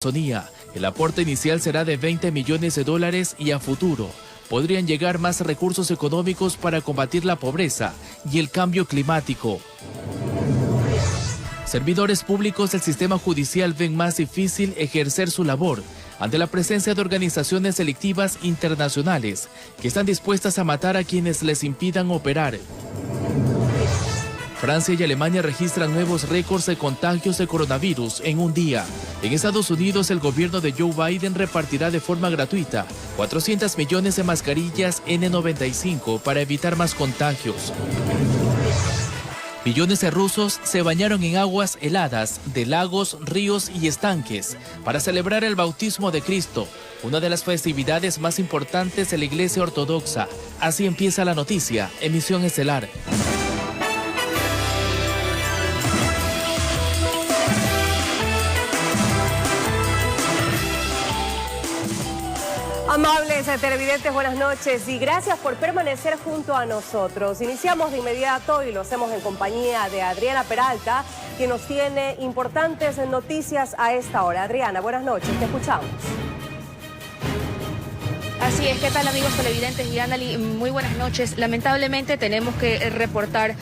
Amazonía. El aporte inicial será de $20 millones y a futuro podrían llegar más recursos económicos para combatir la pobreza y el cambio climático. Servidores públicos del sistema judicial ven más difícil ejercer su labor ante la presencia de organizaciones delictivas internacionales que están dispuestas a matar a quienes les impidan operar. Francia y Alemania registran nuevos récords de contagios de coronavirus en un día. En Estados Unidos, el gobierno de Joe Biden repartirá de forma gratuita 400 millones de mascarillas N95 para evitar más contagios. Millones de rusos se bañaron en aguas heladas de lagos, ríos y estanques para celebrar el bautismo de Cristo, una de las festividades más importantes de la Iglesia Ortodoxa. Así empieza la noticia, emisión estelar. Amables televidentes, buenas noches y gracias por permanecer junto a nosotros. Iniciamos de inmediato y lo hacemos en compañía de Adriana Peralta, quien nos tiene importantes noticias a esta hora. Adriana, buenas noches, te escuchamos. Así es, ¿qué tal amigos televidentes y Annali? Muy buenas noches. Lamentablemente tenemos que reportar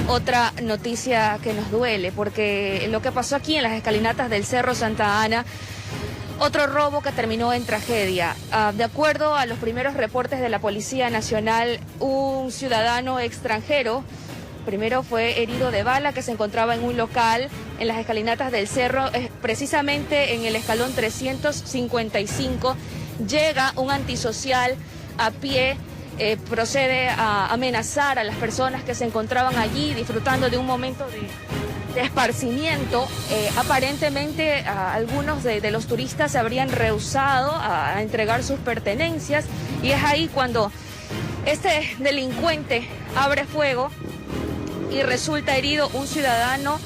otra noticia que nos duele, porque lo que pasó aquí en las escalinatas del Cerro Santa Ana, otro robo que terminó en tragedia. De acuerdo a los primeros reportes de la Policía Nacional, un ciudadano extranjero primero fue herido de bala que se encontraba en un local en las escalinatas del cerro, precisamente en el escalón 355. Llega un antisocial a pie, procede a amenazar a las personas que se encontraban allí disfrutando de un momento de esparcimiento. Aparentemente algunos de los turistas se habrían rehusado a entregar sus pertenencias y es ahí cuando este delincuente abre fuego y resulta herido un ciudadano,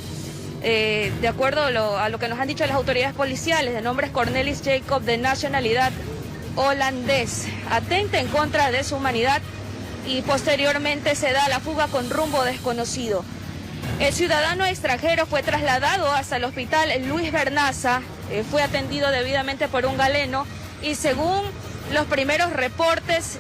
de acuerdo a lo que nos han dicho las autoridades policiales, de nombre es Cornelis Jacob, de nacionalidad holandés. Atenta en contra de su humanidad y posteriormente se da la fuga con rumbo desconocido. El ciudadano extranjero fue trasladado hasta el hospital Luis Bernaza, fue atendido debidamente por un galeno y según los primeros reportes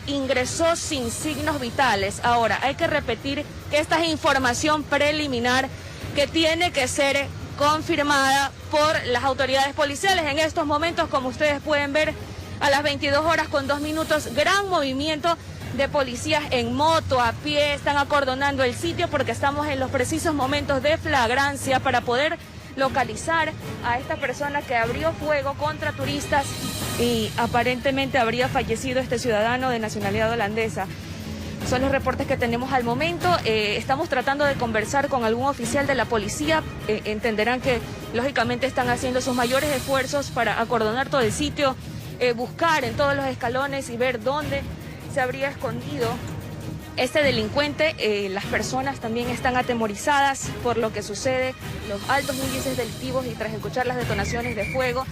ingresó sin signos vitales. Ahora, hay que repetir que esta es información preliminar que tiene que ser confirmada por las autoridades policiales. En estos momentos, como ustedes pueden ver, a las 22 horas con 2 minutos, gran movimiento de policías en moto, a pie, están acordonando el sitio porque estamos en los precisos momentos de flagrancia para poder localizar a esta persona que abrió fuego contra turistas y aparentemente habría fallecido este ciudadano de nacionalidad holandesa. Son los reportes que tenemos al momento. Estamos tratando de conversar con algún oficial de la policía. Entenderán que lógicamente están haciendo sus mayores esfuerzos para acordonar todo el sitio, buscar en todos los escalones y ver dónde se habría escondido este delincuente. Las personas también están atemorizadas por lo que sucede, los altos índices delictivos y tras escuchar las detonaciones de fuego.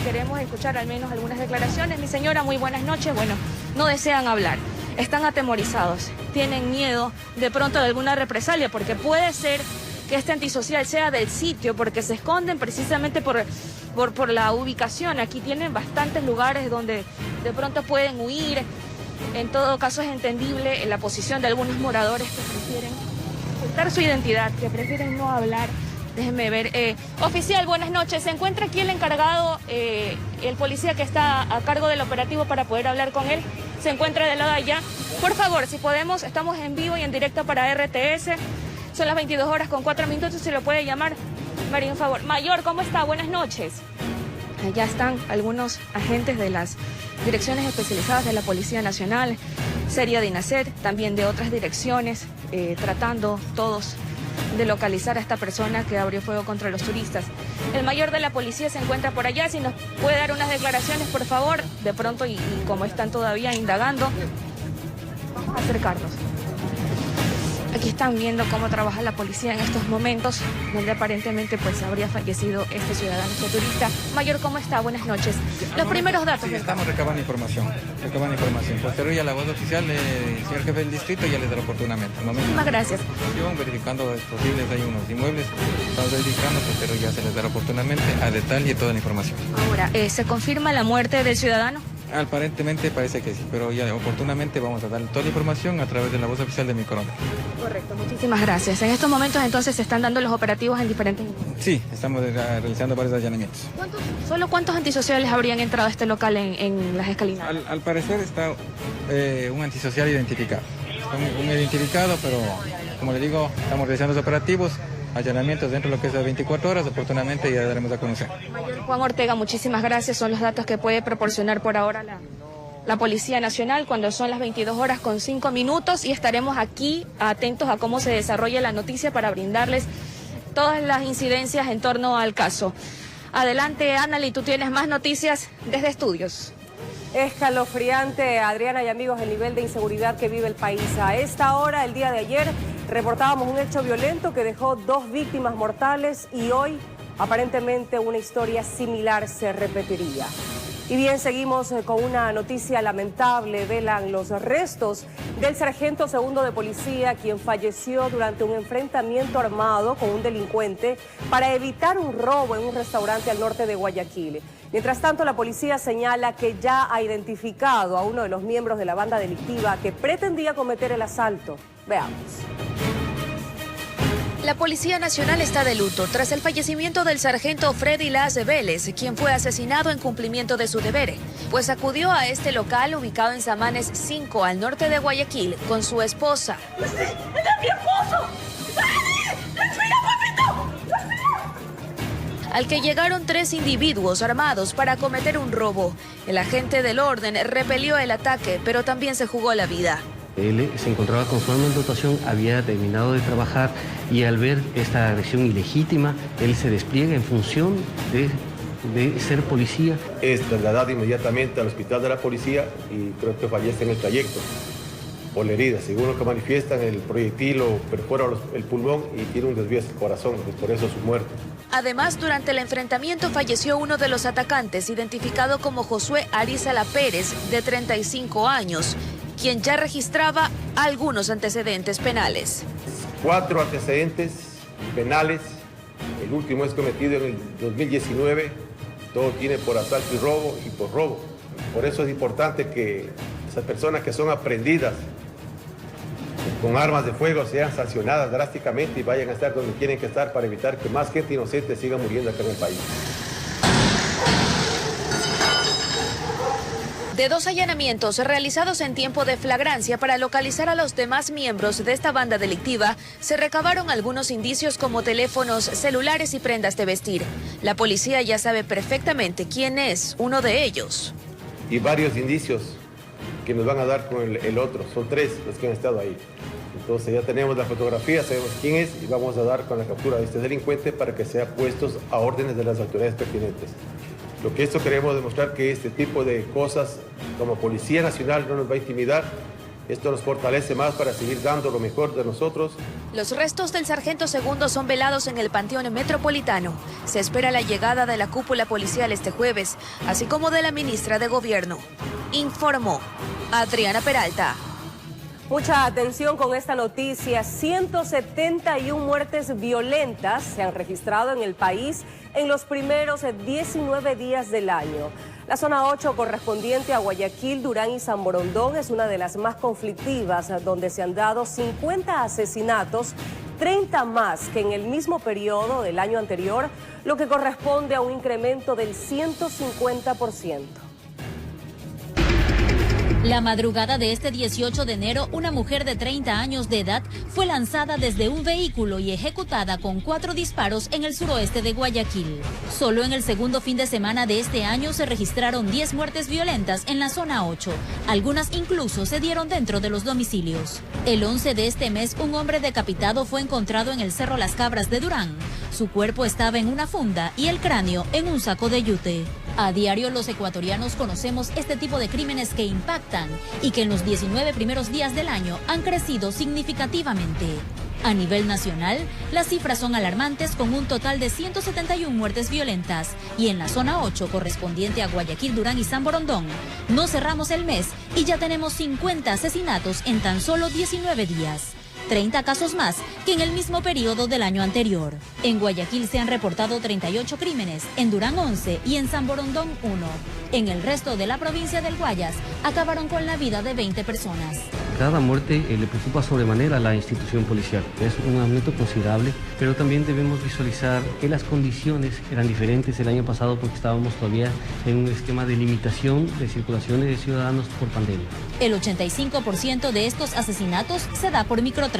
Queremos escuchar al menos algunas declaraciones. Mi señora, muy buenas noches. Bueno, no desean hablar, están atemorizados, tienen miedo de pronto de alguna represalia, porque puede ser que este antisocial sea del sitio, porque se esconden precisamente por la ubicación. Aquí tienen bastantes lugares donde de pronto pueden huir. En todo caso es entendible la posición de algunos moradores que prefieren ocultar su identidad, que prefieren no hablar. Déjenme ver. Oficial, buenas noches. ¿Se encuentra aquí el encargado, el policía que está a cargo del operativo para poder hablar con él? ¿Se encuentra del lado de allá? Por favor, si podemos, estamos en vivo y en directo para RTS. Son las 22 horas con 4 minutos, si lo puede llamar. María, un favor. Mayor, ¿cómo está? Buenas noches. Allá están algunos agentes de las direcciones especializadas de la Policía Nacional, Seria de INACET, también de otras direcciones, tratando todos de localizar a esta persona que abrió fuego contra los turistas. El mayor de la policía se encuentra por allá. Si nos puede dar unas declaraciones, por favor, de pronto, y como están todavía indagando, vamos a acercarnos. Aquí están viendo cómo trabaja la policía en estos momentos, donde aparentemente pues habría fallecido este ciudadano, este turista. Mayor, ¿cómo está? Buenas noches. Los primeros datos. Sí, estamos recabando información. Posterior a la voz oficial, el señor jefe del distrito ya les dará oportunamente. Muchísimas gracias. Verificando posibles, hay unos inmuebles, estamos verificando, pero ya se les dará oportunamente a detalle toda la información. Ahora, ¿se confirma la muerte del ciudadano? Aparentemente parece que sí, pero ya oportunamente vamos a dar toda la información a través de la voz oficial de mi coronel. Correcto, muchísimas gracias. En estos momentos entonces se están dando los operativos en diferentes... Sí, estamos realizando varios allanamientos. ¿Solo cuántos antisociales habrían entrado a este local en las escalinatas? Al parecer está un antisocial identificado. Un identificado, pero como le digo, estamos realizando los operativos, allanamientos dentro de lo que es las 24 horas, oportunamente ya daremos a conocer. Mayor Juan Ortega, muchísimas gracias. Son los datos que puede proporcionar por ahora la Policía Nacional cuando son las 22:05 y estaremos aquí atentos a cómo se desarrolla la noticia para brindarles todas las incidencias en torno al caso. Adelante, Annali, tú tienes más noticias desde estudios. Escalofriante, Adriana y amigos, el nivel de inseguridad que vive el país. A esta hora, el día de ayer, reportábamos un hecho violento que dejó 2 víctimas mortales y hoy, aparentemente, una historia similar se repetiría. Y bien, seguimos con una noticia lamentable. Velan los restos del sargento segundo de policía, quien falleció durante un enfrentamiento armado con un delincuente para evitar un robo en un restaurante al norte de Guayaquil. Mientras tanto, la policía señala que ya ha identificado a uno de los miembros de la banda delictiva que pretendía cometer el asalto. Veamos. La Policía Nacional está de luto tras el fallecimiento del sargento Freddy Las Vélez, quien fue asesinado en cumplimiento de su deber, pues acudió a este local ubicado en Samanes 5, al norte de Guayaquil, con su esposa. ¡Él es mi esposo! Al que llegaron 3 individuos armados para cometer un robo. El agente del orden repelió el ataque, pero también se jugó la vida. Él se encontraba con su arma en dotación, había terminado de trabajar y al ver esta agresión ilegítima, él se despliega en función de ser policía. Es trasladado inmediatamente al hospital de la policía y creo que fallece en el trayecto por la herida. Según lo que manifiestan, el proyectil lo perfora el pulmón y tiene un desvío hacia el corazón, pues por eso su muerte. Además, durante el enfrentamiento falleció uno de los atacantes, identificado como Josué Arizala Pérez, de 35 años, quien ya registraba algunos antecedentes penales. 4 antecedentes penales, el último es cometido en el 2019, todo tiene por asalto y por robo. Por eso es importante que esas personas que son aprehendidas con armas de fuego sean sancionadas drásticamente y vayan a estar donde tienen que estar para evitar que más gente inocente siga muriendo acá en el país. De 2 allanamientos realizados en tiempo de flagrancia para localizar a los demás miembros de esta banda delictiva, se recabaron algunos indicios como teléfonos, celulares y prendas de vestir. La policía ya sabe perfectamente quién es uno de ellos. Y varios indicios que nos van a dar con el otro. Son 3 los que han estado ahí. Entonces ya tenemos la fotografía, sabemos quién es y vamos a dar con la captura de este delincuente para que sea puestos a órdenes de las autoridades pertinentes. Lo que esto queremos demostrar que este tipo de cosas como Policía Nacional no nos va a intimidar. Esto nos fortalece más para seguir dando lo mejor de nosotros. Los restos del sargento segundo son velados en el Panteón Metropolitano. Se espera la llegada de la cúpula policial este jueves, así como de la ministra de Gobierno. Informó Adriana Peralta. Mucha atención con esta noticia. 171 muertes violentas se han registrado en el país en los primeros 19 días del año. La zona 8, correspondiente a Guayaquil, Durán y San Borondón, es una de las más conflictivas, donde se han dado 50 asesinatos, 30 más que en el mismo periodo del año anterior, lo que corresponde a un incremento del 150%. La madrugada de este 18 de enero, una mujer de 30 años de edad fue lanzada desde un vehículo y ejecutada con 4 disparos en el suroeste de Guayaquil. Solo en el segundo fin de semana de este año se registraron 10 muertes violentas en la zona 8. Algunas incluso se dieron dentro de los domicilios. El 11 de este mes, un hombre decapitado fue encontrado en el Cerro Las Cabras de Durán. Su cuerpo estaba en una funda y el cráneo en un saco de yute. A diario los ecuatorianos conocemos este tipo de crímenes que impactan y que en los 19 primeros días del año han crecido significativamente. A nivel nacional, las cifras son alarmantes con un total de 171 muertes violentas y en la zona 8 correspondiente a Guayaquil, Durán y San Borondón, no cerramos el mes y ya tenemos 50 asesinatos en tan solo 19 días. 30 casos más que en el mismo periodo del año anterior. En Guayaquil se han reportado 38 crímenes, en Durán 11 y en San Borondón 1. En el resto de la provincia del Guayas acabaron con la vida de 20 personas. Cada muerte le preocupa sobremanera a la institución policial. Es un aumento considerable, pero también debemos visualizar que las condiciones eran diferentes el año pasado porque estábamos todavía en un esquema de limitación de circulaciones de ciudadanos por pandemia. El 85% de estos asesinatos se da por microtráfico.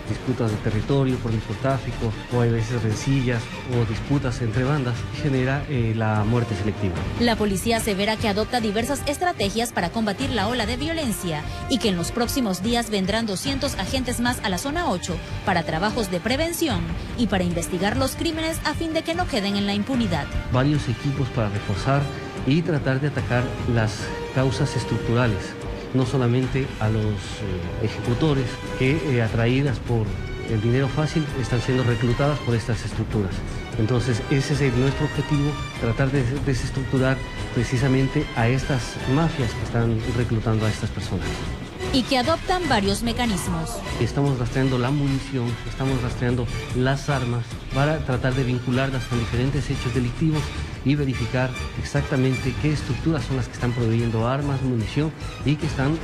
Disputas de territorio por microtráfico, o hay veces rencillas o disputas entre bandas, genera la muerte selectiva. La policía asevera que adopta diversas estrategias para combatir la ola de violencia y que en los próximos días vendrán 200 agentes más a la zona 8 para trabajos de prevención y para investigar los crímenes a fin de que no queden en la impunidad. Varios equipos para reforzar y tratar de atacar las causas estructurales, no solamente a los ejecutores que atraídas por el dinero fácil están siendo reclutadas por estas estructuras. Entonces ese es nuestro objetivo, tratar de desestructurar precisamente a estas mafias que están reclutando a estas personas. Y que adoptan varios mecanismos. Estamos rastreando la munición, estamos rastreando las armas para tratar de vincularlas con diferentes hechos delictivos y verificar exactamente qué estructuras son las que están proveyendo armas, munición y que están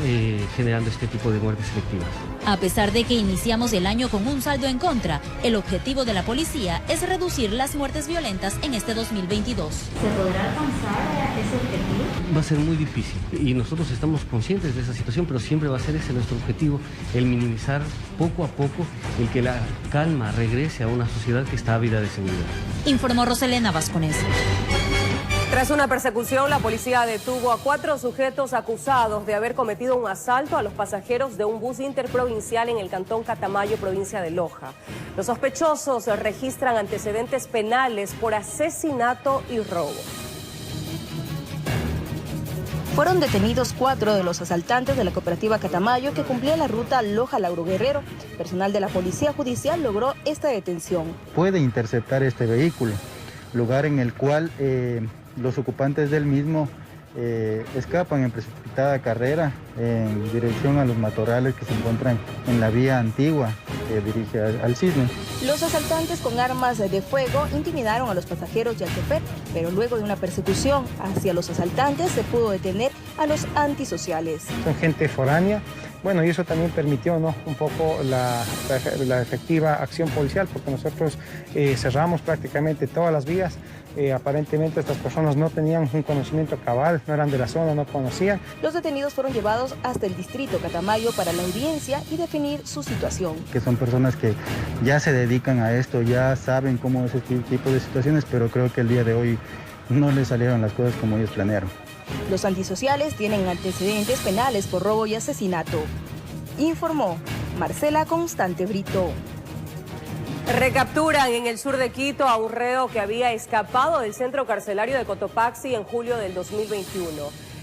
generando este tipo de muertes selectivas. A pesar de que iniciamos el año con un saldo en contra, el objetivo de la policía es reducir las muertes violentas en este 2022. ¿Se podrá alcanzar ese objetivo? Va a ser muy difícil y nosotros estamos conscientes de esa situación, pero siempre va a ser ese nuestro objetivo, el minimizar poco a poco, el que la calma regrese a una sociedad que está ávida de seguridad. Informó Roselena Vasconés. Tras una persecución, la policía detuvo a 4 sujetos acusados de haber cometido un asalto a los pasajeros de un bus interprovincial en el cantón Catamayo, provincia de Loja. Los sospechosos registran antecedentes penales por asesinato y robo. Fueron detenidos 4 de los asaltantes de la cooperativa Catamayo que cumplían la ruta Loja-Lauro Guerrero. Personal de la Policía Judicial logró esta detención. Puede interceptar este vehículo, lugar en el cual los ocupantes del mismo escapan en precipitada carrera en dirección a los matorrales que se encuentran en la vía antigua que dirige al Cisne. Los asaltantes con armas de fuego intimidaron a los pasajeros y al chofer, pero luego de una persecución hacia los asaltantes se pudo detener a los antisociales. Son gente foránea. Bueno, y eso también permitió, ¿no?, un poco la efectiva acción policial, porque nosotros cerramos prácticamente todas las vías. Aparentemente estas personas no tenían un conocimiento cabal, no eran de la zona, no conocían. Los detenidos fueron llevados hasta el distrito Catamayo para la audiencia y definir su situación. Que son personas que ya se dedican a esto, ya saben cómo es este tipo de situaciones, pero creo que el día de hoy no les salieron las cosas como ellos planearon. Los antisociales tienen antecedentes penales por robo y asesinato. Informó Marcela Constante Brito. Recapturan en el sur de Quito a un reo que había escapado del centro carcelario de Cotopaxi en julio del 2021.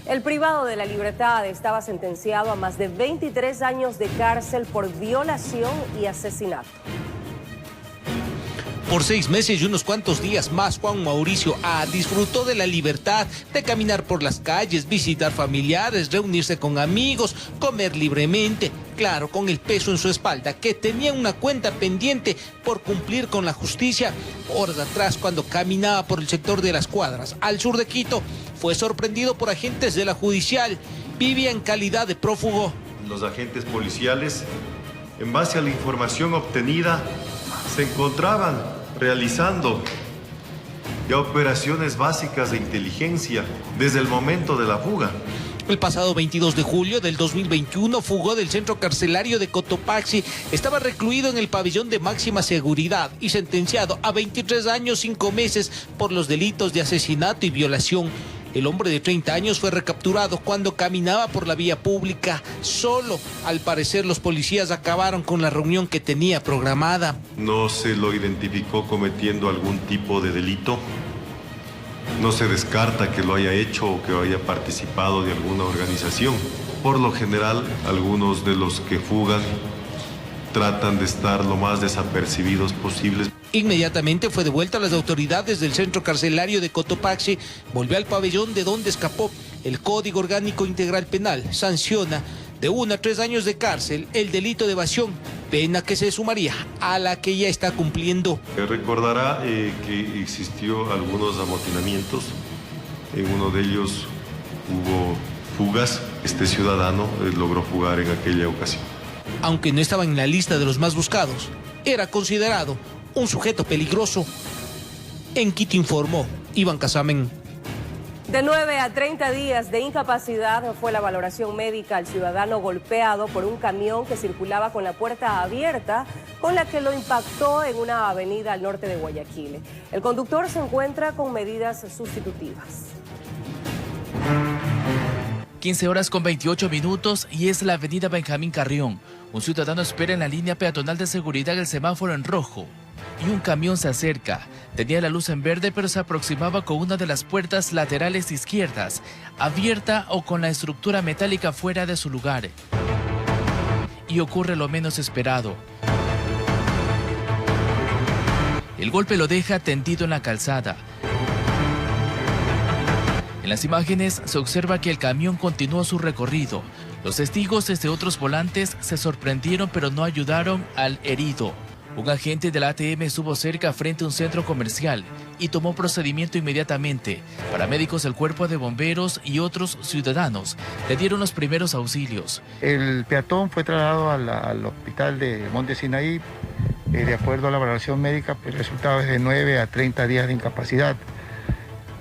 El privado de la libertad estaba sentenciado a más de 23 años de cárcel por violación y asesinato. Por 6 meses y unos cuantos días más, Juan Mauricio A. disfrutó de la libertad de caminar por las calles, visitar familiares, reunirse con amigos, comer libremente, claro, con el peso en su espalda, que tenía una cuenta pendiente por cumplir con la justicia. Horas atrás, cuando caminaba por el sector de Las Cuadras, al sur de Quito, fue sorprendido por agentes de la judicial. Vivía en calidad de prófugo. Los agentes policiales, en base a la información obtenida, se encontraban realizando ya operaciones básicas de inteligencia desde el momento de la fuga. El pasado 22 de julio del 2021 fugó del centro carcelario de Cotopaxi. Estaba recluido en el pabellón de máxima seguridad y sentenciado a 23 años 5 meses por los delitos de asesinato y violación. El hombre de 30 años fue recapturado cuando caminaba por la vía pública solo. Al parecer, los policías acabaron con la reunión que tenía programada. No se lo identificó cometiendo algún tipo de delito. No se descarta que lo haya hecho o que haya participado de alguna organización. Por lo general, algunos de los que fugan tratan de estar lo más desapercibidos posibles. Inmediatamente fue devuelta a las autoridades del centro carcelario de Cotopaxi, volvió al pabellón de donde escapó. El Código Orgánico Integral Penal sanciona de 1 a 3 años de cárcel el delito de evasión, pena que se sumaría a la que ya está cumpliendo. Recordará que existió algunos amotinamientos, en uno de ellos hubo fugas. Este ciudadano logró fugar en aquella ocasión. Aunque no estaba en la lista de los más buscados, era considerado un sujeto peligroso. En Quito informó Iván Casamen. De 9 a 30 días de incapacidad fue la valoración médica al ciudadano golpeado por un camión que circulaba con la puerta abierta, con la que lo impactó en una avenida al norte de Guayaquil. El conductor se encuentra con medidas sustitutivas. 15 horas con 28 minutos y es la avenida Benjamín Carrión. Un ciudadano espera en la línea peatonal de seguridad el semáforo en rojo y un camión se acerca. Tenía la luz en verde, pero se aproximaba con una de las puertas laterales izquierdas, abierta o con la estructura metálica fuera de su lugar. Y ocurre lo menos esperado. El golpe lo deja tendido en la calzada. En las imágenes se observa que el camión continuó su recorrido. Los testigos desde otros volantes se sorprendieron, pero no ayudaron al herido. Un agente de la ATM estuvo cerca frente a un centro comercial y tomó procedimiento inmediatamente. Paramédicos del Cuerpo de Bomberos y otros ciudadanos le dieron los primeros auxilios. El peatón fue trasladado al hospital de Monte Sinaí. De acuerdo a la valoración médica, el resultado es de 9 a 30 días de incapacidad.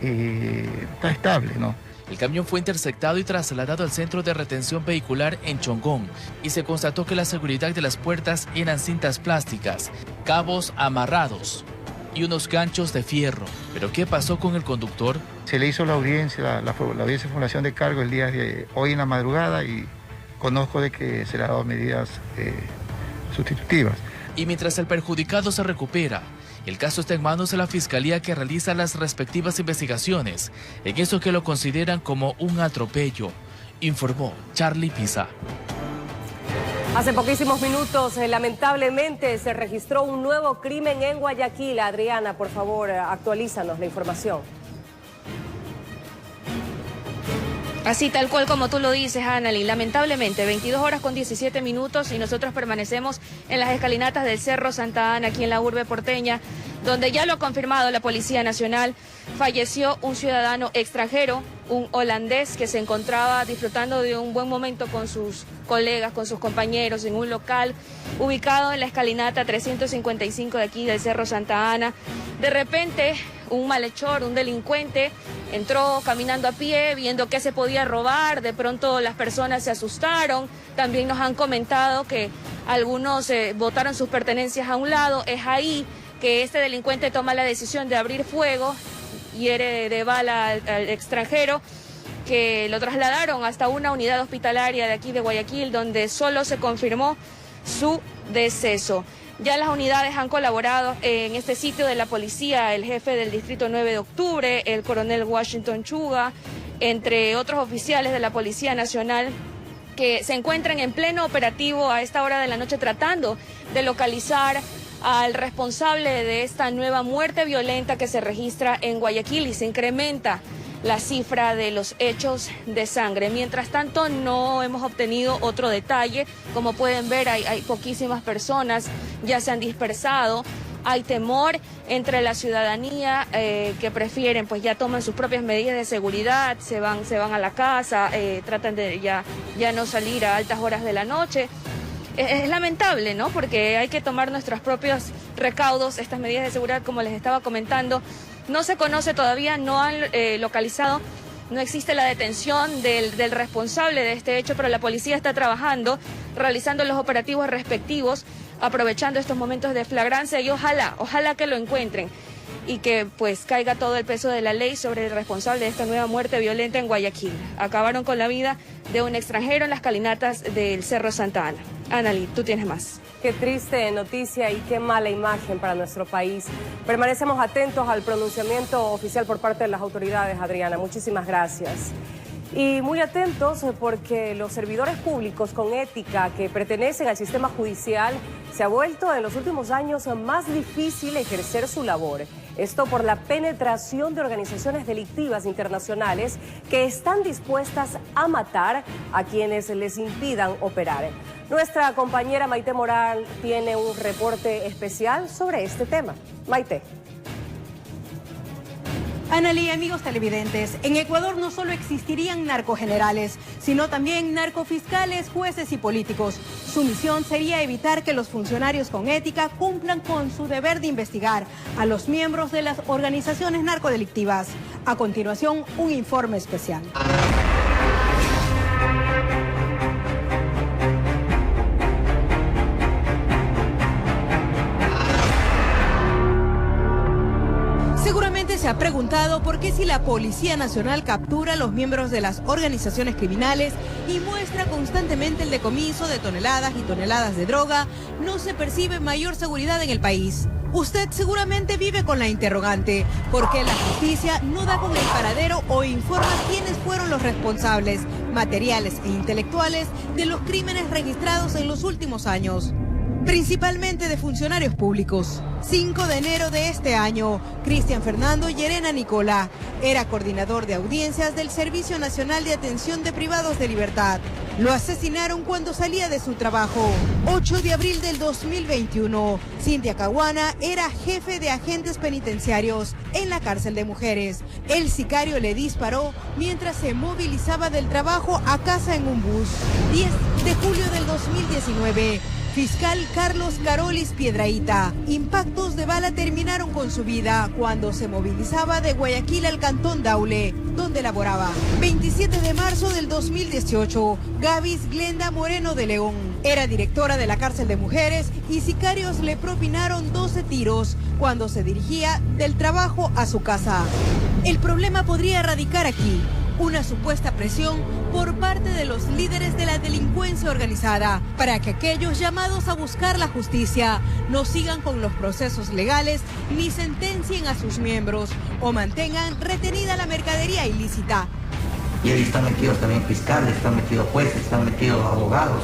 Está estable, ¿no? El camión fue interceptado y trasladado al centro de retención vehicular en Chongón y se constató que la seguridad de las puertas eran cintas plásticas, cabos amarrados y unos ganchos de fierro. ¿Pero qué pasó con el conductor? Se le hizo la audiencia, la audiencia de formulación de cargo el día de hoy en la madrugada y conozco de que se le han dado medidas sustitutivas. Y mientras el perjudicado se recupera, el caso está en manos de la Fiscalía, que realiza las respectivas investigaciones en eso que lo consideran como un atropello, informó Charlie Pisa. Hace poquísimos minutos, lamentablemente, se registró un nuevo crimen en Guayaquil. Adriana, por favor, actualízanos la información. Así tal cual como tú lo dices, Annalyn, lamentablemente 22 horas con 17 minutos y nosotros permanecemos en las escalinatas del Cerro Santa Ana, aquí en la urbe porteña, donde ya lo ha confirmado la Policía Nacional. Falleció un ciudadano extranjero, un holandés que se encontraba disfrutando de un buen momento con sus colegas, con sus compañeros en un local ubicado en la escalinata 355 de aquí del Cerro Santa Ana. De repente, un malhechor, un delincuente, entró caminando a pie, viendo qué se podía robar. De pronto las personas se asustaron. También nos han comentado que algunos botaron sus pertenencias a un lado. Es ahí que este delincuente toma la decisión de abrir fuego, hiere de bala al extranjero, que lo trasladaron hasta una unidad hospitalaria de aquí de Guayaquil, donde solo se confirmó su deceso. Ya las unidades han colaborado en este sitio de la policía, el jefe del Distrito 9 de Octubre, el coronel Washington Chuga, entre otros oficiales de la Policía Nacional, que se encuentran en pleno operativo a esta hora de la noche tratando de localizar al responsable de esta nueva muerte violenta que se registra en Guayaquil, y se incrementa la cifra de los hechos de sangre. Mientras tanto, no hemos obtenido otro detalle. Como pueden ver, hay poquísimas personas, ya se han dispersado. Hay temor entre la ciudadanía que prefieren, pues ya toman sus propias medidas de seguridad, se van a la casa, tratan de ya no salir a altas horas de la noche. Es lamentable, ¿no? Porque hay que tomar nuestros propios recaudos, estas medidas de seguridad, como les estaba comentando. No se conoce todavía, no han localizado, no existe la detención del responsable de este hecho, pero la policía está trabajando, realizando los operativos respectivos, aprovechando estos momentos de flagrancia, y ojalá que lo encuentren y que pues caiga todo el peso de la ley sobre el responsable de esta nueva muerte violenta en Guayaquil. Acabaron con la vida de un extranjero en las escalinatas del Cerro Santa Ana. Analí, tú tienes más. Qué triste noticia y qué mala imagen para nuestro país. Permanecemos atentos al pronunciamiento oficial por parte de las autoridades, Adriana. Muchísimas gracias. Y muy atentos porque los servidores públicos con ética que pertenecen al sistema judicial se ha vuelto en los últimos años más difícil ejercer su labor. Esto por la penetración de organizaciones delictivas internacionales que están dispuestas a matar a quienes les impidan operar. Nuestra compañera Maite Moral tiene un reporte especial sobre este tema. Maite. Analí, amigos televidentes, en Ecuador no solo existirían narcogenerales, sino también narcofiscales, jueces y políticos. Su misión sería evitar que los funcionarios con ética cumplan con su deber de investigar a los miembros de las organizaciones narcodelictivas. A continuación, un informe especial. Seguramente se ha preguntado por qué si la Policía Nacional captura a los miembros de las organizaciones criminales y muestra constantemente el decomiso de toneladas y toneladas de droga, no se percibe mayor seguridad en el país. Usted seguramente vive con la interrogante, ¿por qué la justicia no da con el paradero o informa quiénes fueron los responsables, materiales e intelectuales de los crímenes registrados en los últimos años? Principalmente de funcionarios públicos. 5 de enero de este año, Cristian Fernando Llerena Nicola era coordinador de audiencias del Servicio Nacional de Atención de Privados de Libertad. Lo asesinaron cuando salía de su trabajo. 8 de abril del 2021, Cintia Caguana era jefe de agentes penitenciarios en la cárcel de mujeres. El sicario le disparó mientras se movilizaba del trabajo a casa en un bus. 10 de julio del 2019. Fiscal Carlos Carolis Piedrahita. Impactos de bala terminaron con su vida cuando se movilizaba de Guayaquil al Cantón Daule, donde laboraba. 27 de marzo del 2018, Gavis Glenda Moreno de León. Era directora de la cárcel de mujeres y sicarios le propinaron 12 tiros cuando se dirigía del trabajo a su casa. El problema podría radicar aquí. Una supuesta presión por parte de los líderes de la delincuencia organizada para que aquellos llamados a buscar la justicia no sigan con los procesos legales ni sentencien a sus miembros o mantengan retenida la mercadería ilícita. Y ahí están metidos también fiscales, están metidos jueces, están metidos abogados,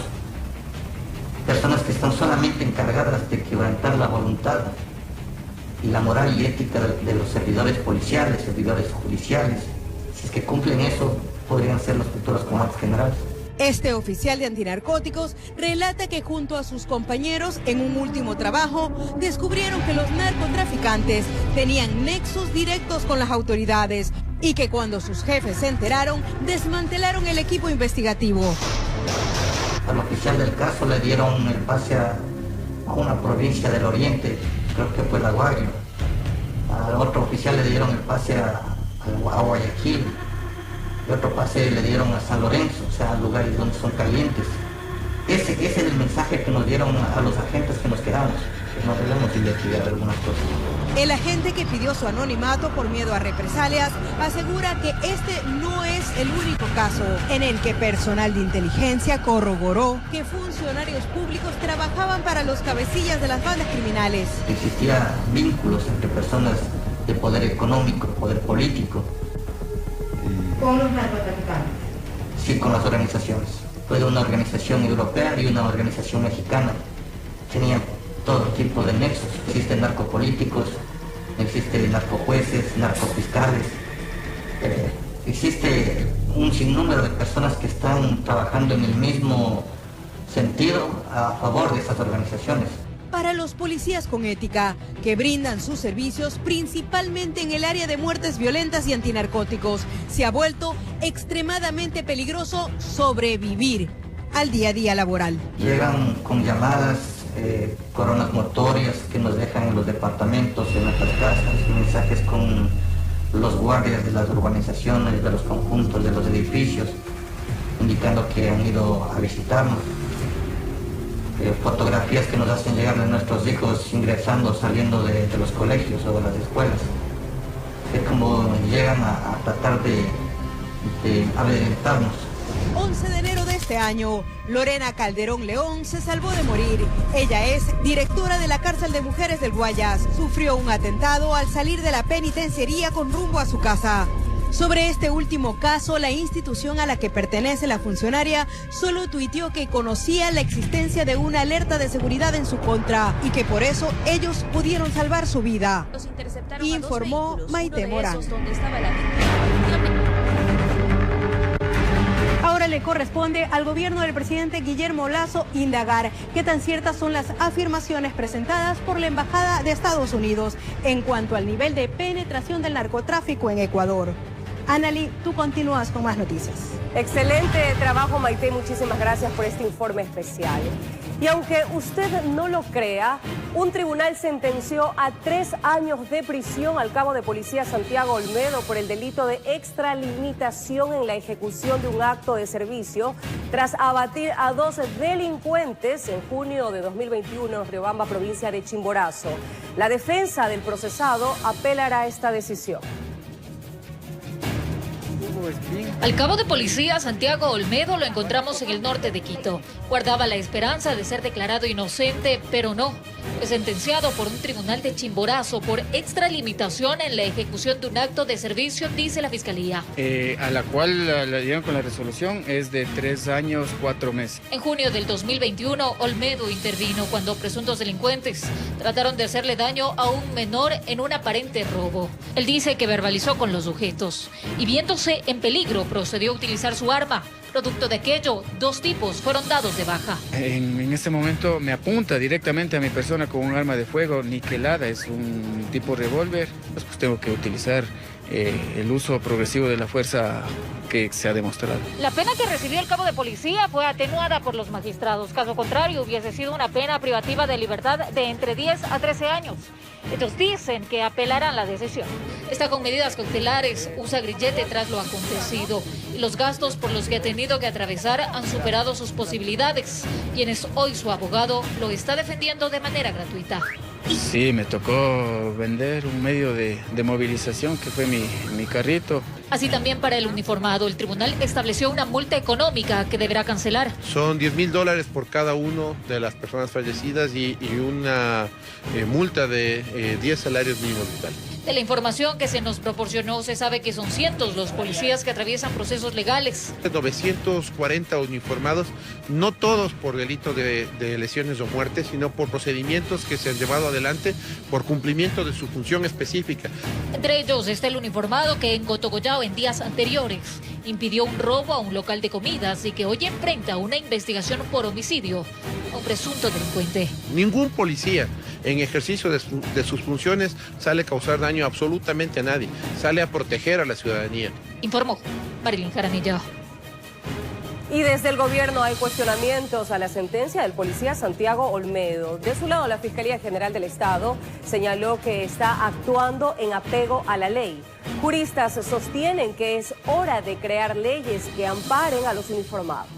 personas que están solamente encargadas de quebrantar la voluntad y la moral y ética de los servidores policiales, servidores judiciales. Si es que cumplen eso, podrían ser los futuros comandantes generales. Este oficial de antinarcóticos relata que junto a sus compañeros en un último trabajo descubrieron que los narcotraficantes tenían nexos directos con las autoridades y que cuando sus jefes se enteraron, desmantelaron el equipo investigativo. Al oficial del caso le dieron el pase a una provincia del oriente, creo que fue La Guaira. Al otro oficial le dieron el pase a Guayaquil, y otro pase le dieron a San Lorenzo, o sea, lugares donde son calientes. Ese es el mensaje que nos dieron a los agentes que nos quedamos, que no debemos investigar algunas cosas. El agente que pidió su anonimato por miedo a represalias asegura que este no es el único caso en el que personal de inteligencia corroboró que funcionarios públicos trabajaban para los cabecillas de las bandas criminales. Existían vínculos entre personas de poder económico, poder político. ¿Con los narcotraficantes? Sí, con las organizaciones. Fue de una organización europea y una organización mexicana. Tenían todo tipo de nexos. Existen narcopolíticos, existen narcojueces, narcofiscales. Existe un sinnúmero de personas que están trabajando en el mismo sentido a favor de estas organizaciones. Para los policías con ética, que brindan sus servicios principalmente en el área de muertes violentas y antinarcóticos, se ha vuelto extremadamente peligroso sobrevivir al día a día laboral. Llegan con llamadas, coronas motorias que nos dejan en los departamentos, en nuestras casas, mensajes con los guardias de las urbanizaciones, de los conjuntos, de los edificios, indicando que han ido a visitarnos. Fotografías que nos hacen llegar de nuestros hijos ingresando, saliendo de los colegios o de las escuelas. Es como llegan a tratar de amedrentarnos. 11 de enero de este año, Lorena Calderón León se salvó de morir. Ella es directora de la cárcel de mujeres del Guayas. Sufrió un atentado al salir de la penitenciaría con rumbo a su casa. Sobre este último caso, la institución a la que pertenece la funcionaria solo tuiteó que conocía la existencia de una alerta de seguridad en su contra y que por eso ellos pudieron salvar su vida. Informó Maite Morán. Ahora le corresponde al gobierno del presidente Guillermo Lasso indagar qué tan ciertas son las afirmaciones presentadas por la Embajada de Estados Unidos en cuanto al nivel de penetración del narcotráfico en Ecuador. Anali, tú continúas con más noticias. Excelente trabajo, Maite, muchísimas gracias por este informe especial. Y aunque usted no lo crea, un tribunal sentenció a 3 años de prisión al cabo de policía Santiago Olmedo por el delito de extralimitación en la ejecución de un acto de servicio tras abatir a 2 delincuentes en junio de 2021 en Riobamba, provincia de Chimborazo. La defensa del procesado apelará a esta decisión. Al cabo de policía Santiago Olmedo lo encontramos en el norte de Quito. Guardaba la esperanza de ser declarado inocente, pero no. Fue sentenciado por un tribunal de Chimborazo por extralimitación en la ejecución de un acto de servicio, dice la fiscalía. A la cual la dieron con la resolución es de 3 años, 4 meses. En junio del 2021, Olmedo intervino cuando presuntos delincuentes trataron de hacerle daño a un menor en un aparente robo. Él dice que verbalizó con los sujetos y viéndose en peligro procedió a utilizar su arma. Producto de aquello, 2 tipos fueron dados de baja. En este momento me apunta directamente a mi persona con un arma de fuego niquelada, es un tipo revólver. Pues tengo que utilizar el uso progresivo de la fuerza que se ha demostrado. La pena que recibió el cabo de policía fue atenuada por los magistrados. Caso contrario, hubiese sido una pena privativa de libertad de entre 10 a 13 años. Ellos dicen que apelarán la decisión. Está con medidas cautelares, usa grillete tras lo acontecido. Y los gastos por los que ha tenido que atravesar han superado sus posibilidades. Quienes hoy su abogado lo está defendiendo de manera gratuita. Sí, me tocó vender un medio de movilización que fue mi carrito. Así también para el uniformado, el tribunal estableció una multa económica que deberá cancelar. Son $10,000 por cada uno de las personas fallecidas y una multa de 10 salarios mínimos vitales. De la información que se nos proporcionó, se sabe que son cientos los policías que atraviesan procesos legales. 940 uniformados, no todos por delito de lesiones o muertes, sino por procedimientos que se han llevado adelante por cumplimiento de su función específica. Entre ellos está el uniformado que en Cotogollao en días anteriores impidió un robo a un local de comidas y que hoy enfrenta una investigación por homicidio a un presunto delincuente. Ningún policía en ejercicio de sus funciones sale a causar daño absolutamente a nadie, sale a proteger a la ciudadanía. Informó Marilyn Jaramillo. Y desde el gobierno hay cuestionamientos a la sentencia del policía Santiago Olmedo. De su lado, la Fiscalía General del Estado señaló que está actuando en apego a la ley. Juristas sostienen que es hora de crear leyes que amparen a los uniformados.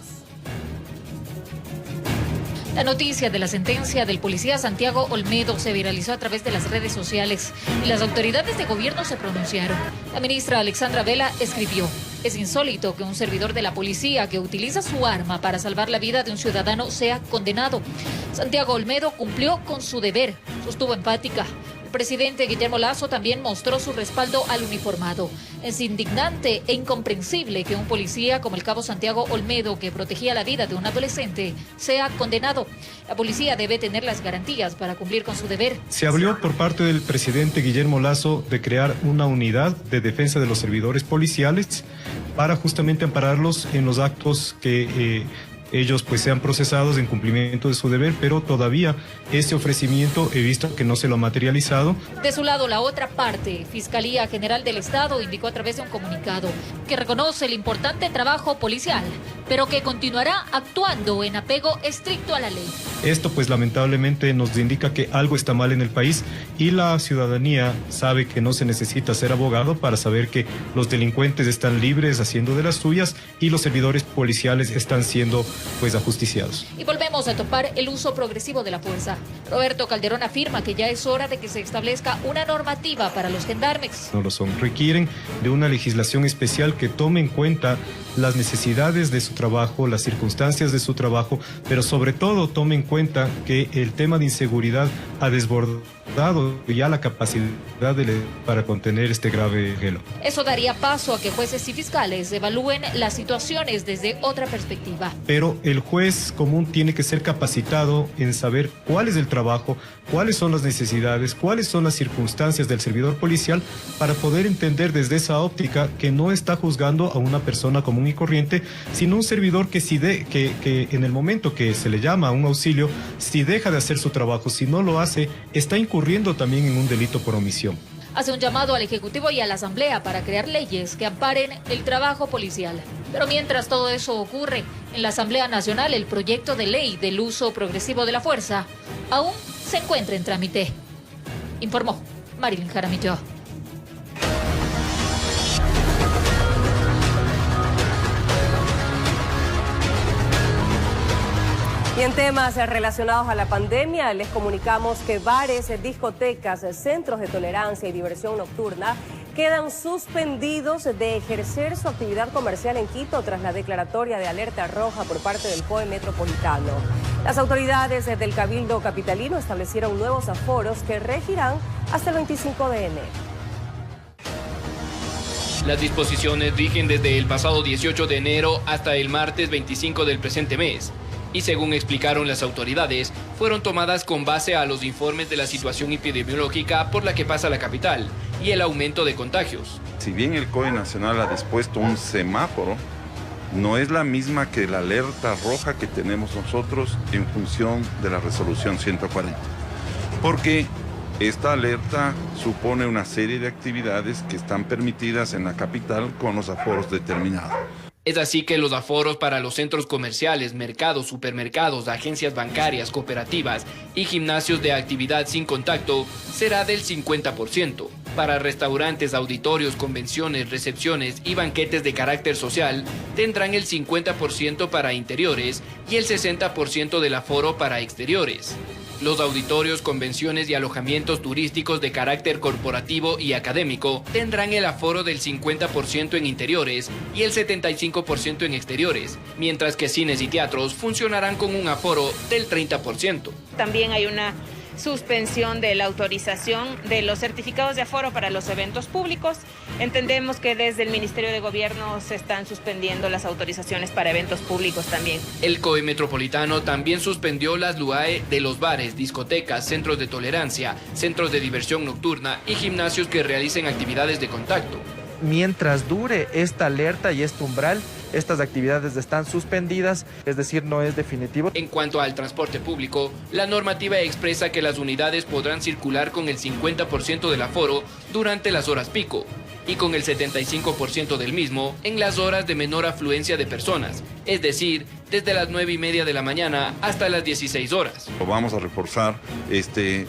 La noticia de la sentencia del policía Santiago Olmedo se viralizó a través de las redes sociales y las autoridades de gobierno se pronunciaron. La ministra Alexandra Vela escribió: es insólito que un servidor de la policía que utiliza su arma para salvar la vida de un ciudadano sea condenado. Santiago Olmedo cumplió con su deber, sostuvo empática. El presidente Guillermo Lasso también mostró su respaldo al uniformado. Es indignante e incomprensible que un policía como el cabo Santiago Olmedo, que protegía la vida de un adolescente, sea condenado. La policía debe tener las garantías para cumplir con su deber. Se habló por parte del presidente Guillermo Lasso de crear una unidad de defensa de los servidores policiales para justamente ampararlos en los actos que ellos pues sean procesados en cumplimiento de su deber, pero todavía este ofrecimiento he visto que no se lo ha materializado. De su lado, la otra parte, Fiscalía General del Estado, indicó a través de un comunicado que reconoce el importante trabajo policial, pero que continuará actuando en apego estricto a la ley. Esto pues lamentablemente nos indica que algo está mal en el país y la ciudadanía sabe que no se necesita ser abogado para saber que los delincuentes están libres haciendo de las suyas y los servidores policiales están siendo pues ajusticiados. Y volvemos a topar el uso progresivo de la fuerza. Roberto Calderón afirma que ya es hora de que se establezca una normativa para los gendarmes. No lo son, requieren de una legislación especial que tome en cuenta las necesidades de su trabajo, las circunstancias de su trabajo, pero sobre todo tome en cuenta que el tema de inseguridad ha desbordado ya la capacidad para contener este grave flagelo. Eso daría paso a que jueces y fiscales evalúen las situaciones desde otra perspectiva. Pero el juez común tiene que ser capacitado en saber cuál es el trabajo, cuáles son las necesidades, cuáles son las circunstancias del servidor policial para poder entender desde esa óptica que no está juzgando a una persona común y corriente, sino un servidor que que en el momento que se le llama a un auxilio, si deja de hacer su trabajo, si no lo hace, está incurriendo también en un delito por omisión. Hace un llamado al Ejecutivo y a la Asamblea para crear leyes que amparen el trabajo policial. Pero mientras todo eso ocurre, en la Asamblea Nacional el proyecto de ley del uso progresivo de la fuerza aún se encuentra en trámite. Informó Marilyn Jaramillo. Y en temas relacionados a la pandemia, les comunicamos que bares, discotecas, centros de tolerancia y diversión nocturna quedan suspendidos de ejercer su actividad comercial en Quito tras la declaratoria de alerta roja por parte del COE Metropolitano. Las autoridades del Cabildo Capitalino establecieron nuevos aforos que regirán hasta el 25 de enero. Las disposiciones rigen desde el pasado 18 de enero hasta el martes 25 del presente mes. Y según explicaron las autoridades, fueron tomadas con base a los informes de la situación epidemiológica por la que pasa la capital y el aumento de contagios. Si bien el COE Nacional ha dispuesto un semáforo, no es la misma que la alerta roja que tenemos nosotros en función de la resolución 140. Porque esta alerta supone una serie de actividades que están permitidas en la capital con los aforos determinados. Es así que los aforos para los centros comerciales, mercados, supermercados, agencias bancarias, cooperativas y gimnasios de actividad sin contacto será del 50%. Para restaurantes, auditorios, convenciones, recepciones y banquetes de carácter social tendrán el 50% para interiores y el 60% del aforo para exteriores. Los auditorios, convenciones y alojamientos turísticos de carácter corporativo y académico tendrán el aforo del 50% en interiores y el 75% en exteriores, mientras que cines y teatros funcionarán con un aforo del 30%. También hay una suspensión de la autorización de los certificados de aforo para los eventos públicos. Entendemos que desde el Ministerio de Gobierno se están suspendiendo las autorizaciones para eventos públicos también. El COE Metropolitano también suspendió las LUAE de los bares, discotecas, centros de tolerancia, centros de diversión nocturna y gimnasios que realicen actividades de contacto. Mientras dure esta alerta y este umbral, estas actividades están suspendidas, es decir, no es definitivo. En cuanto al transporte público, la normativa expresa que las unidades podrán circular con el 50% del aforo durante las horas pico y con el 75% del mismo en las horas de menor afluencia de personas, es decir, desde las 9:30 de la mañana hasta las 16 horas. Vamos a reforzar este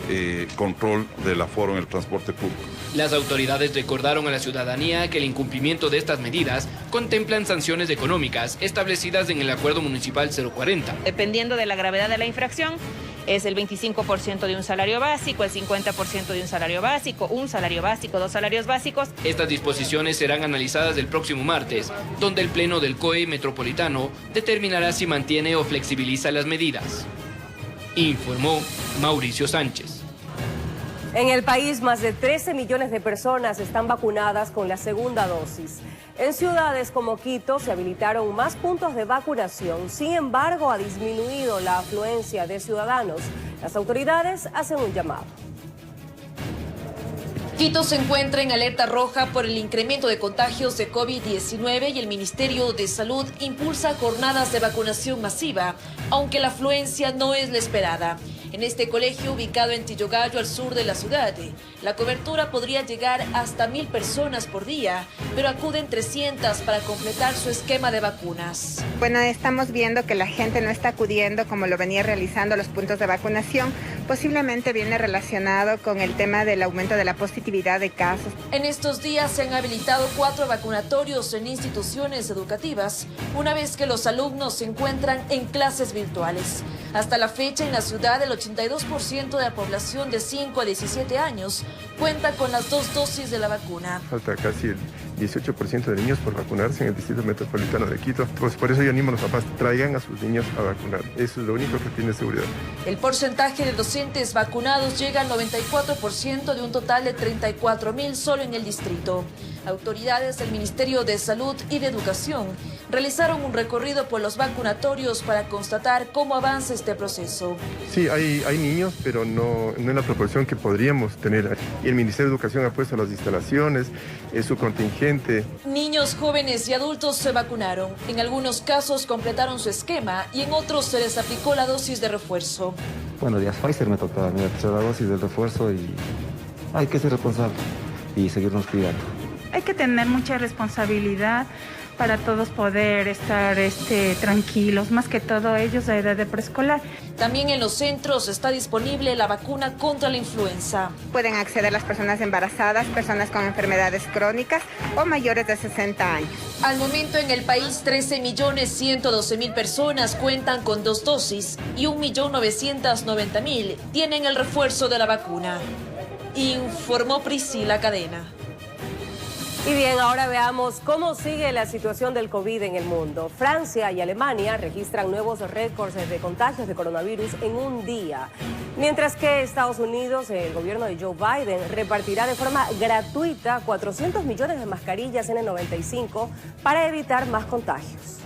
control del aforo en el transporte público. Las autoridades recordaron a la ciudadanía que el incumplimiento de estas medidas contemplan sanciones económicas establecidas en el Acuerdo Municipal 040. Dependiendo de la gravedad de la infracción, es el 25% de un salario básico, el 50% de un salario básico, 2 salarios básicos. Estas disposiciones serán analizadas el próximo martes, donde el Pleno del COE Metropolitano determinará si mantiene o flexibiliza las medidas. Informó Mauricio Sánchez. En el país, más de 13 millones de personas están vacunadas con la segunda dosis. En ciudades como Quito se habilitaron más puntos de vacunación. Sin embargo, ha disminuido la afluencia de ciudadanos. Las autoridades hacen un llamado. Quito se encuentra en alerta roja por el incremento de contagios de COVID-19 y el Ministerio de Salud impulsa jornadas de vacunación masiva, aunque la afluencia no es la esperada. En este colegio, ubicado en Tillogallo, al sur de la ciudad, la cobertura podría llegar hasta 1.000 personas por día, pero acuden 300 para completar su esquema de vacunas. Bueno, estamos viendo que la gente no está acudiendo como lo venía realizando a los puntos de vacunación. Posiblemente viene relacionado con el tema del aumento de la positividad de casos. En estos días se han habilitado 4 vacunatorios en instituciones educativas, una vez que los alumnos se encuentran en clases virtuales. Hasta la fecha, en la ciudad, el 82% de la población de 5 a 17 años cuenta con las 2 dosis de la vacuna. Falta casi el 18% de niños por vacunarse en el Distrito Metropolitano de Quito. Pues por eso yo animo a los papás, traigan a sus niños a vacunar. Eso es lo único que tiene seguridad. El porcentaje de docentes vacunados llega al 94% de un total de 34.000 solo en el distrito. Autoridades del Ministerio de Salud y de Educación realizaron un recorrido por los vacunatorios para constatar cómo avanza este proceso. Sí, hay niños, pero no en la proporción que podríamos tener. Y el Ministerio de Educación ha puesto las instalaciones, su contingente. Niños, jóvenes y adultos se vacunaron. En algunos casos completaron su esquema y en otros se les aplicó la dosis de refuerzo. Bueno, ya Pfizer me tocaba mi tercera dosis del refuerzo y hay que ser responsable y seguirnos cuidando. Hay que tener mucha responsabilidad para todos poder estar tranquilos, más que todo ellos a edad de preescolar. También en los centros está disponible la vacuna contra la influenza. Pueden acceder las personas embarazadas, personas con enfermedades crónicas o mayores de 60 años. Al momento en el país 13.112.000 personas cuentan con 2 dosis y 1.990.000 tienen el refuerzo de la vacuna. Informó Priscila Cadena. Y bien, ahora veamos cómo sigue la situación del COVID en el mundo. Francia y Alemania registran nuevos récords de contagios de coronavirus en un día. Mientras que Estados Unidos, el gobierno de Joe Biden, repartirá de forma gratuita 400 millones de mascarillas N95 para evitar más contagios.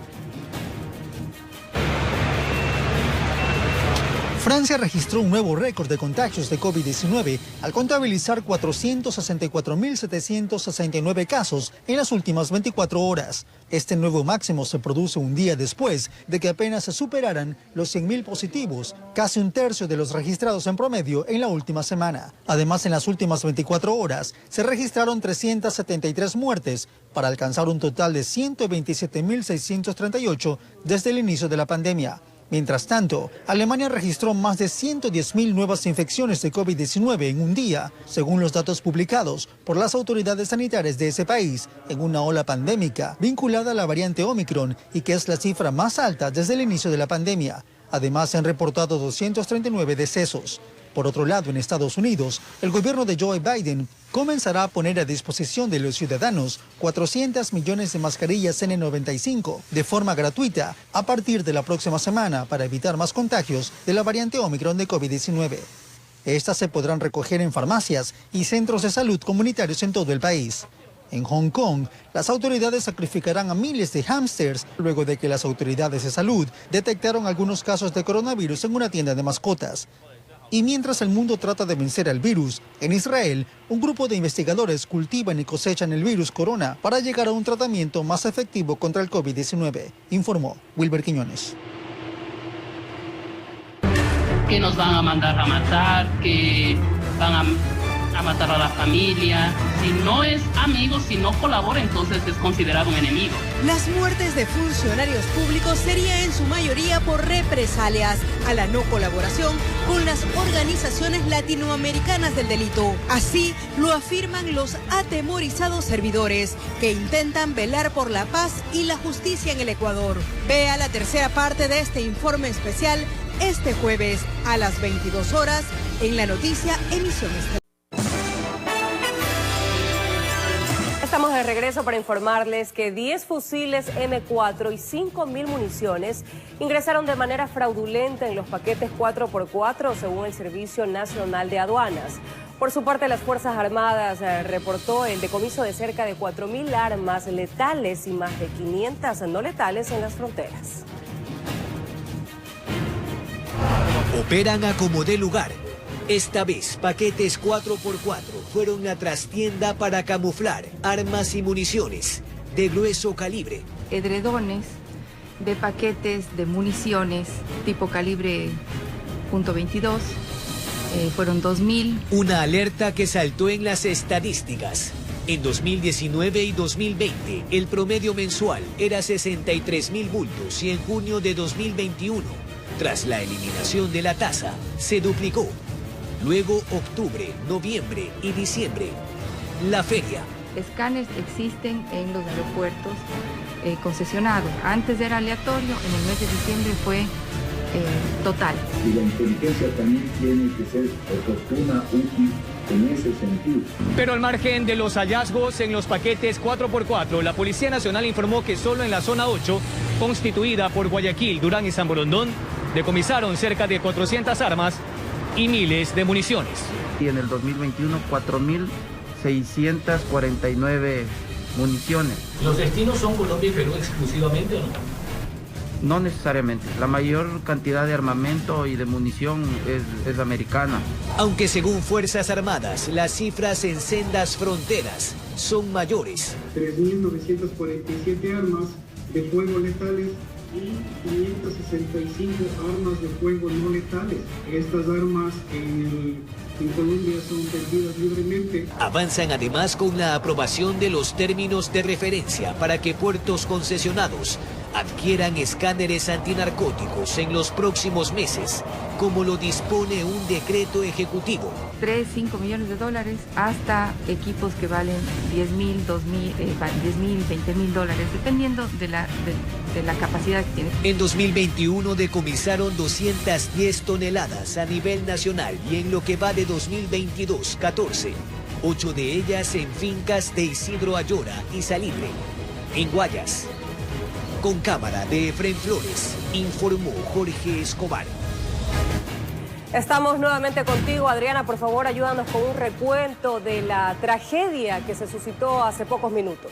Francia registró un nuevo récord de contagios de COVID-19 al contabilizar 464.769 casos en las últimas 24 horas. Este nuevo máximo se produce un día después de que apenas se superaran los 100.000 positivos, casi un tercio de los registrados en promedio en la última semana. Además, en las últimas 24 horas se registraron 373 muertes para alcanzar un total de 127.638 desde el inicio de la pandemia. Mientras tanto, Alemania registró más de 110.000 nuevas infecciones de COVID-19 en un día, según los datos publicados por las autoridades sanitarias de ese país, en una ola pandémica vinculada a la variante Omicron y que es la cifra más alta desde el inicio de la pandemia. Además, se han reportado 239 decesos. Por otro lado, en Estados Unidos, el gobierno de Joe Biden comenzará a poner a disposición de los ciudadanos 400 millones de mascarillas N95 de forma gratuita a partir de la próxima semana para evitar más contagios de la variante Omicron de COVID-19. Estas se podrán recoger en farmacias y centros de salud comunitarios en todo el país. En Hong Kong, las autoridades sacrificarán a miles de hámsters luego de que las autoridades de salud detectaron algunos casos de coronavirus en una tienda de mascotas. Y mientras el mundo trata de vencer al virus, en Israel, un grupo de investigadores cultivan y cosechan el virus corona para llegar a un tratamiento más efectivo contra el COVID-19, informó Wilber Quiñones. Que nos van a mandar a matar, que van a matar a la familia. Si no es amigo, si no colabora, entonces es considerado un enemigo. Las muertes de funcionarios públicos serían en su mayoría por represalias a la no colaboración con las organizaciones latinoamericanas del delito. Así lo afirman los atemorizados servidores que intentan velar por la paz y la justicia en el Ecuador. Vea la tercera parte de este informe especial este jueves a las 22 horas en la noticia Emisión Estelar. Estamos de regreso para informarles que 10 fusiles M4 y 5.000 municiones ingresaron de manera fraudulenta en los paquetes 4x4 según el Servicio Nacional de Aduanas. Por su parte, las Fuerzas Armadas reportó el decomiso de cerca de 4.000 armas letales y más de 500 no letales en las fronteras. Operan a como dé lugar. Esta vez, paquetes 4x4 fueron la trastienda para camuflar armas y municiones de grueso calibre. Edredones de paquetes de municiones tipo calibre .22, fueron 2.000. Una alerta que saltó en las estadísticas. En 2019 y 2020, el promedio mensual era 63.000 bultos y en junio de 2021, tras la eliminación de la tasa, se duplicó. Luego octubre, noviembre y diciembre. La feria. Escáneres existen en los aeropuertos concesionados. Antes era aleatorio, en el mes de diciembre fue total. Y la inteligencia también tiene que ser oportuna, útil en ese sentido. Pero al margen de los hallazgos en los paquetes 4x4, la Policía Nacional informó que solo en la zona 8, constituida por Guayaquil, Durán y San Borondón, decomisaron cerca de 400 armas y miles de municiones. Y en el 2021, 4.649 municiones. ¿Los destinos son Colombia y Perú exclusivamente o no? No necesariamente. La mayor cantidad de armamento y de munición es americana. Aunque según Fuerzas Armadas, las cifras en sendas fronteras son mayores. 3.947 armas de fuego letales y 565 armas de fuego no letales. Estas armas en Colombia son vendidas libremente. Avanzan además con la aprobación de los términos de referencia para que puertos concesionados adquieran escáneres antinarcóticos en los próximos meses, como lo dispone un decreto ejecutivo. 3, 5 millones de dólares hasta equipos que valen 10.000, 2.000, 10.000, 20.000 dólares, dependiendo de la capacidad que tiene. En 2021 decomisaron 210 toneladas a nivel nacional y en lo que va de 2022, 14. 8 de ellas en fincas de Isidro Ayora y Salitre, en Guayas. Con cámara de Efren Flores, informó Jorge Escobar. Estamos nuevamente contigo, Adriana. Por favor, ayúdanos con un recuento de la tragedia que se suscitó hace pocos minutos.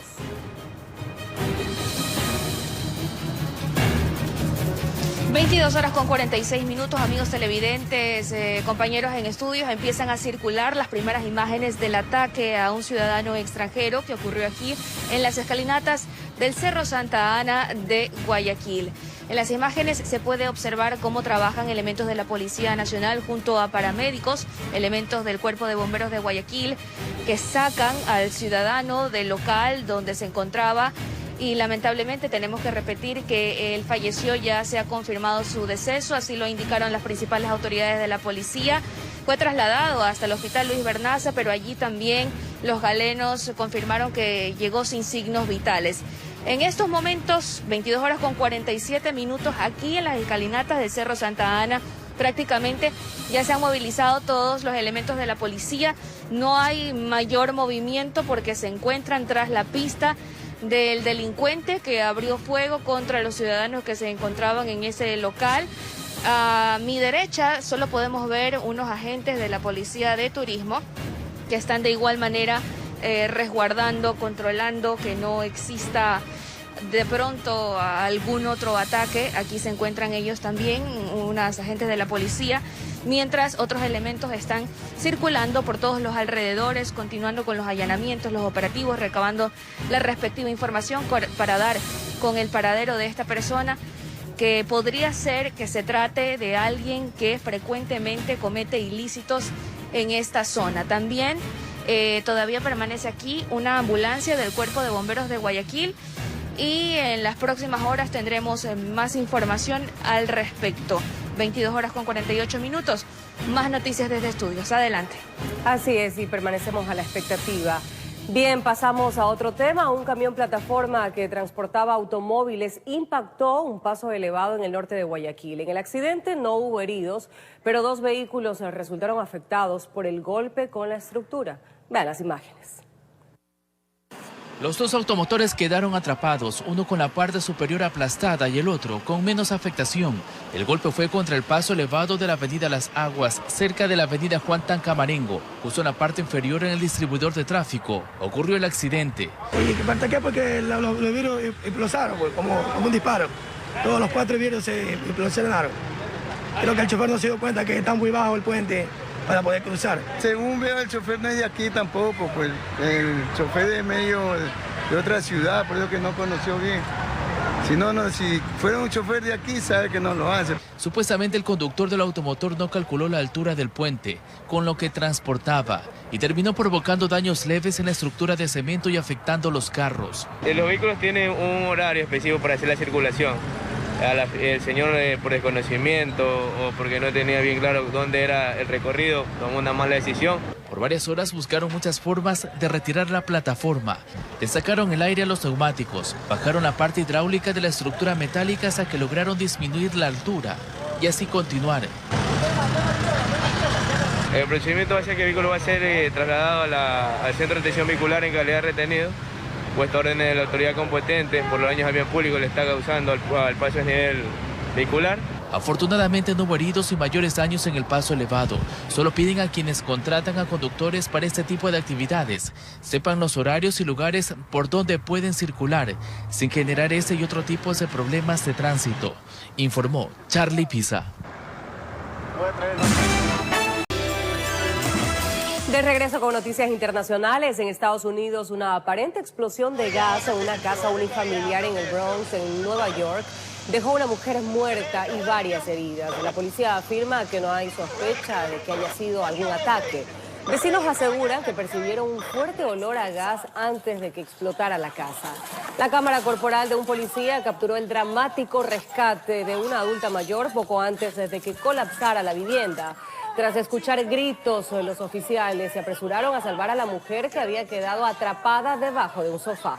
(22:46), amigos televidentes, compañeros en estudios, empiezan a circular las primeras imágenes del ataque a un ciudadano extranjero que ocurrió aquí en las escalinatas del Cerro Santa Ana de Guayaquil. En las imágenes se puede observar cómo trabajan elementos de la Policía Nacional junto a paramédicos, elementos del Cuerpo de Bomberos de Guayaquil, que sacan al ciudadano del local donde se encontraba. Y lamentablemente tenemos que repetir que él falleció, ya se ha confirmado su deceso, así lo indicaron las principales autoridades de la policía. Fue trasladado hasta el Hospital Luis Bernaza, pero allí también los galenos confirmaron que llegó sin signos vitales. En estos momentos, 22:47, aquí en las escalinatas del Cerro Santa Ana, prácticamente ya se han movilizado todos los elementos de la policía. No hay mayor movimiento porque se encuentran tras la pista del delincuente que abrió fuego contra los ciudadanos que se encontraban en ese local. A mi derecha solo podemos ver unos agentes de la Policía de Turismo que están de igual manera resguardando, controlando que no exista de pronto algún otro ataque. Aquí se encuentran ellos también, unas agentes de la policía, mientras otros elementos están circulando por todos los alrededores, continuando con los allanamientos, los operativos, recabando la respectiva información para dar con el paradero de esta persona, que podría ser que se trate de alguien que frecuentemente comete ilícitos en esta zona. También todavía permanece aquí una ambulancia del Cuerpo de Bomberos de Guayaquil y en las próximas horas tendremos más información al respecto. 22:48, más noticias desde estudios. Adelante. Así es, y permanecemos a la expectativa. Bien, pasamos a otro tema. Un camión plataforma que transportaba automóviles impactó un paso elevado en el norte de Guayaquil. En el accidente no hubo heridos, pero 2 vehículos resultaron afectados por el golpe con la estructura. Vean las imágenes. Los 2 automotores quedaron atrapados, uno con la parte superior aplastada y el otro con menos afectación. El golpe fue contra el paso elevado de la avenida Las Aguas, cerca de la avenida Juan Tancamarengo, justo en la parte inferior en el distribuidor de tráfico. Ocurrió el accidente. Oye, que parte acá porque los vidrios implosaron, pues, como un disparo. Todos los 4 vidrios se implosionaron. Creo que el chofer no se dio cuenta que está muy bajo el puente para poder cruzar. Según veo, el chofer no es de aquí tampoco, pues el chofer de medio de otra ciudad, por eso que no conoció bien. Si fuera un chofer de aquí, sabe que no lo hace. Supuestamente el conductor del automotor no calculó la altura del puente, con lo que transportaba, y terminó provocando daños leves en la estructura de cemento y afectando los carros. Los vehículos tienen un horario específico para hacer la circulación. El señor por desconocimiento o porque no tenía bien claro dónde era el recorrido, tomó una mala decisión. Por varias horas buscaron muchas formas de retirar la plataforma. Le sacaron el aire a los neumáticos, bajaron la parte hidráulica de la estructura metálica hasta que lograron disminuir la altura y así continuar. El procedimiento va a ser que el vehículo va a ser trasladado al centro de atención vehicular en calidad de retenido, puesto a órdenes de la autoridad competente por los daños al bien público que le está causando al paso a nivel vehicular. Afortunadamente no hubo heridos y mayores daños en el paso elevado. Solo piden a quienes contratan a conductores para este tipo de actividades sepan los horarios y lugares por donde pueden circular, sin generar ese y otro tipo de problemas de tránsito, informó Charlie Pisa. De regreso con noticias internacionales. En Estados Unidos, una aparente explosión de gas en una casa unifamiliar en el Bronx, en Nueva York, dejó a una mujer muerta y varias heridas. La policía afirma que no hay sospecha de que haya sido algún ataque. Vecinos aseguran que percibieron un fuerte olor a gas antes de que explotara la casa. La cámara corporal de un policía capturó el dramático rescate de una adulta mayor poco antes de que colapsara la vivienda. Tras escuchar gritos, los oficiales se apresuraron a salvar a la mujer que había quedado atrapada debajo de un sofá.